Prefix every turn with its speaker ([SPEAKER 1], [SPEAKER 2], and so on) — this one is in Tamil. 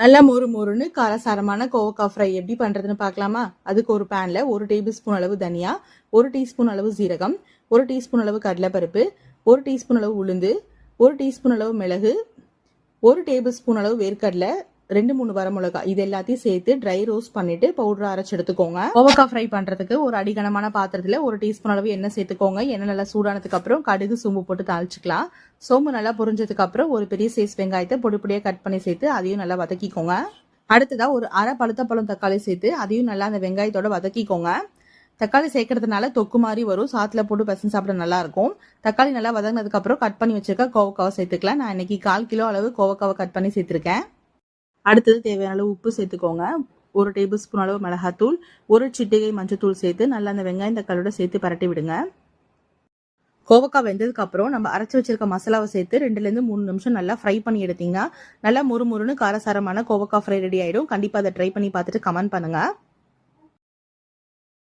[SPEAKER 1] நல்லா மொறு மொறுன்னு காரசாரமான கோவக்காய் ஃப்ரை எப்படி பண்ணுறதுன்னு பார்க்கலாமா? அதுக்கு ஒரு பேனில் 1 டேபிள் ஸ்பூன் அளவு தனியா, 1 டீஸ்பூன் அளவு ஜீரகம், 1 டீஸ்பூன் அளவு கடலைப்பருப்பு, 1 டீஸ்பூன் அளவு உளுந்து, 1 டீஸ்பூன் அளவு மிளகு, 1 டேபிள் ஸ்பூன் அளவு வேர்க்கடலை, 2-3 வரமிளகாய் இது எல்லாத்தையும் சேர்த்து ட்ரை ரோஸ்ட் பண்ணிட்டு பவுடர் அரைச்சு எடுத்துக்கோங்க. கோவக்காய் ஃப்ரை பண்றதுக்கு ஒரு அடிகனமான பாத்திரத்துல 1 டீஸ்பூன் அளவு எண்ணெய் சேர்த்துக்கோங்க. எண்ணெய் நல்லா சூடானதுக்கு அப்புறம் கடுகு சோம்பு போட்டு தாளிச்சுக்கலாம். சோம்பு நல்லா பொரிஞ்சதுக்கு அப்புறம் ஒரு பெரிய சைஸ் வெங்காயத்தை பொடி பொடியா கட் பண்ணி சேர்த்து அதையும் நல்லா வதக்கிக்கோங்க. அடுத்ததா ஒரு அரை பழுத்த பழம் தக்காளி சேர்த்து அதையும் நல்லா அந்த வெங்காயத்தோட வதக்கிக்கோங்க. தக்காளி சேர்க்கறதுனால தொக்கு மாதிரி வரும், சாத்துல போட்டு பசங்க சாப்பிட நல்லா இருக்கும். தக்காளி நல்லா வதங்கினதுக்கு அப்புறம் கட் பண்ணி வச்சிருக்க கோவக்காவை சேர்த்துக்கலாம். நான் இன்னைக்கு 1/4 கிலோ அளவு கோவக்காவை கட் பண்ணி சேர்த்திருக்கேன். அடுத்தது தேவையான அளவு உப்பு சேர்த்துக்கோங்க. 1 டேபிள் ஸ்பூன் அளவு மிளகாத்தூள், 1 சிட்டிகை மஞ்சத்தூள் சேர்த்து நல்லா அந்த வெங்காயம் தக்காளியோட சேர்த்து பரட்டி விடுங்க. கோவக்காய் வெந்ததுக்கு அப்புறம் நம்ம அரைச்சி வச்சிருக்க மசாலாவை சேர்த்து 2-3 நிமிஷம் நல்லா ஃப்ரை பண்ணி எடுத்தீங்கன்னா நல்லா முறுமுறுன்னு காரசாரமான கோவக்காய் ஃப்ரை ரெடி ஆயிடும். கண்டிப்பா அதை ட்ரை பண்ணி பார்த்துட்டு கமெண்ட் பண்ணுங்க.